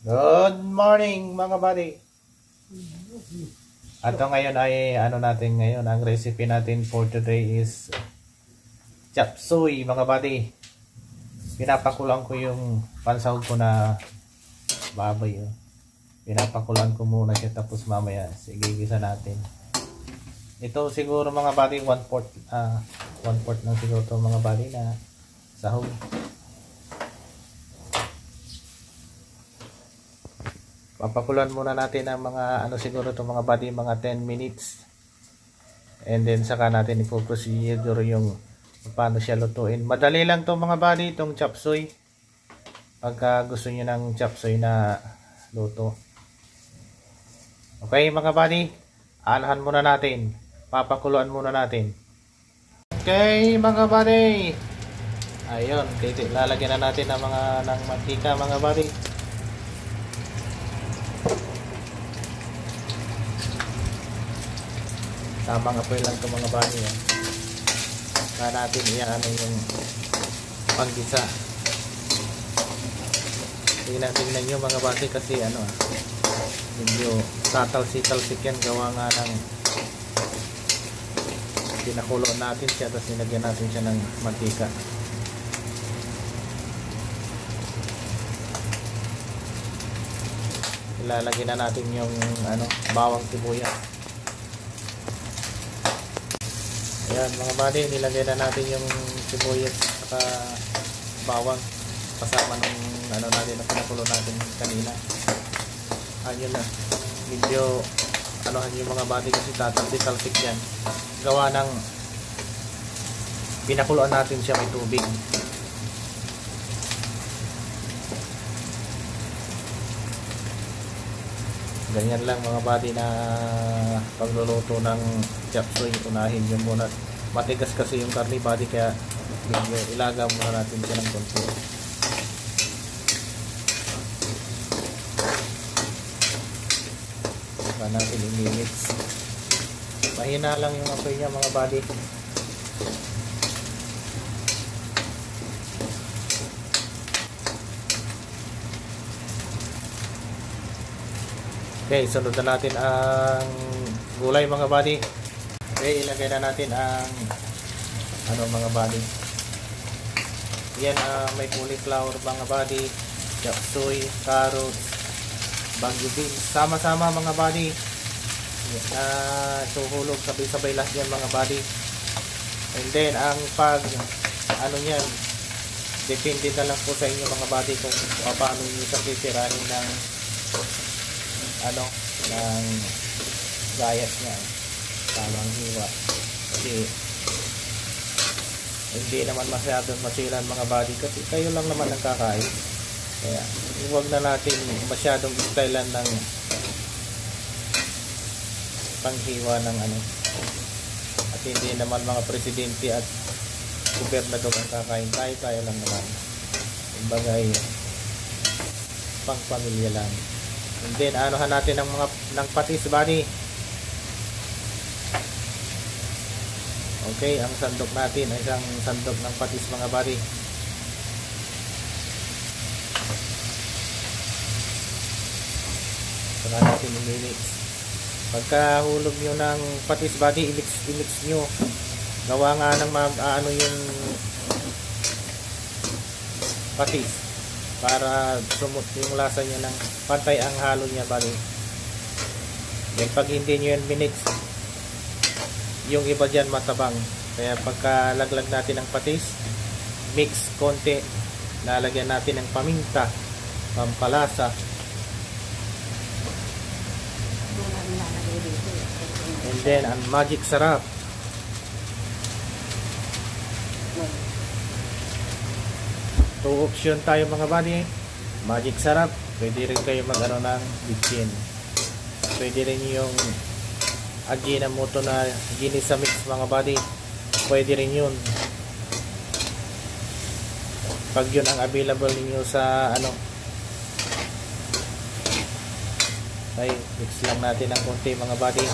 Good morning mga buddy. Ato ngayon ay natin ngayon, ang recipe natin for today is chop suey mga buddy. Pinapakulan ko yung pansahog ko na baboy. Pinapakulan ko muna siya tapos mamaya sigigisa natin. Ito siguro mga buddy 1/4 ng siguro to mga buddy na sahog. Papakulan muna natin ang mga siguro to mga buddy, mga 10 minutes. And then saka natin i-procedure yung paano siya lutuin. Madali lang to mga buddy, itong chop suey. Pagka gusto niyo ng chop suey na luto. Okay mga buddy, anahan muna natin. Papakuluan muna natin. Okay mga buddy. Ayun, lalagyan na natin ng mantika mga buddy. Tamang apoy lang ito mga buddy. Kaya natin yung panggisa. Tingnan nyo mga buddy kasi medyo tatalsik yan, gawa nga ng pinakulo natin siya tapos nilagyan natin siya ng mantika. Ilalagay na natin yung bawang sibuyas. Ayan mga buddy, nilagay na natin yung sibuyas at bawang kasama nung natin na pinakulo natin kanina. Ayun na, medyo yung mga buddy kasi tatalsik yan, gawa ng pinakuloan natin siya may tubig. Ganyan lang mga buddy na pagluluto ng chop suey. Unahin nyo muna, matigas kasi yung karne buddy, kaya medyo ilaga muna natin siya ng konti. Saka natin i-mix. Mahina lang yung apoy niya mga buddy. Okay, sunod na natin ang gulay mga buddy. Okay, ilagay na natin ang mga buddy. Yan, may cauliflower mga buddy, chop suey, carrots, bagyo beans, sama-sama mga buddy. Suhulog sabay-sabay lahat yan mga buddy. And then ang niyan, depende na lang po sa inyo mga buddy kung paano nyo siya titirahin ng ng gayat niya, tamang hiwa, kasi hindi naman masyadong masilan mga buddy kasi kayo lang naman ang kakain, kaya huwag na natin masyadong stylean ng panghiwa ng at hindi naman mga presidente at gobernador ang kakain, tayo lang naman, bagay pang pamilya lang. And then anuhan natin ng patis buddy. Okay, ang sandok natin ay isang sandok ng patis mga buddy. Saka natin i-mix. Pagka hulog nyo ng patis buddy, i-mix nyo. Gawa nga ng yung patis para sumot yung lasa niya ng pantay ang halo niya buddy. Then pag hindi nyo yan minix, yung iba dyan matabang, kaya pagka laglag natin ng patis, mix konti, lalagyan natin ng paminta, pampalasa, and then ang magic sarap. Two option tayo mga buddy, magic sarap, pwede rin kayo ng bitchin, pwede rin yung Ajinomoto na ginisa mix mga buddy, pwede rin yun pag yun ang available ninyo sa ay mix lang natin ng konti mga buddy.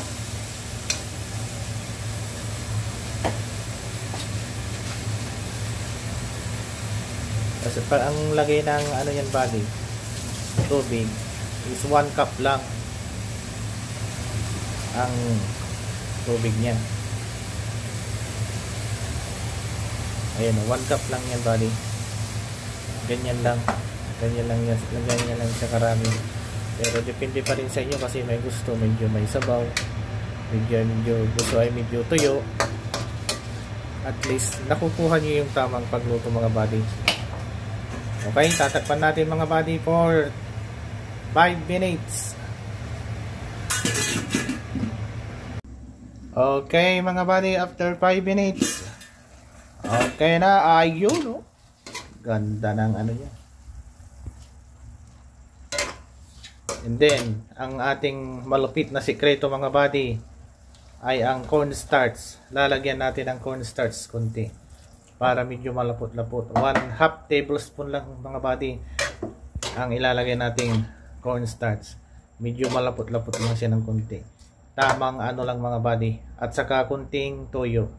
Kasi ang lagay ng yan buddy, tubig is 1 cup lang ang tubig niya. Ayan, 1 cup lang yan buddy. Ganyan lang yan, ganyan lang siya karami. Pero depende pa rin sa inyo kasi may gusto medyo may sabaw, medyo gusto ay medyo tuyo. At least nakukuha nyo yung tamang pagluto mga buddy. Okay, tatakpan natin mga buddy for 5 minutes. Okay mga buddy, after 5 minutes. Okay na, ayun oh. Ganda ng ano niya. And then, ang ating malupit na sikreto mga buddy ay ang cornstarch. Lalagyan natin ng cornstarch konti para medyo malapot-lapot. 1/2 tablespoon lang mga buddy ang ilalagay natin cornstarch. Medyo malapot-lapot lang siya ng konti. Tamang ano lang mga buddy. At saka konting toyo.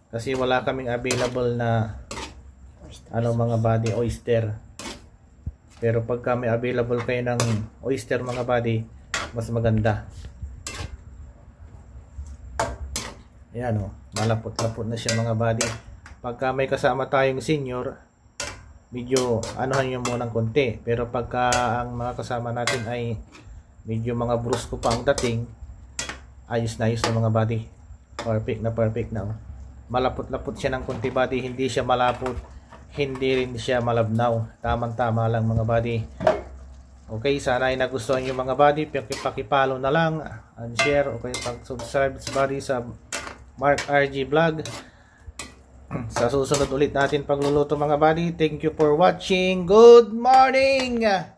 Kasi wala kaming available na ano mga buddy, oyster. Pero pagka may available kayo ng oyster mga buddy, mas maganda. Ayan o, malapot-lapot na siya mga buddy. Pagka may kasama tayong senior, medyo anuhan nyo munang konti. Pero pagka ang mga kasama natin ay medyo mga brusko pa ang dating, ayos na mga buddy. Perfect na. Malapot-lapot siya ng konti buddy, hindi siya malapot, hindi rin siya malabnaw. Tamang-tama lang mga buddy. Okay, sana ay nagustuhan nyo mga buddy. Pakipalo na lang and share. Okay, pag-subscribe buddy sa Mark RG Vlog. Sa susunod ulit natin pagluluto mga buddy. Thank you for watching. Good morning!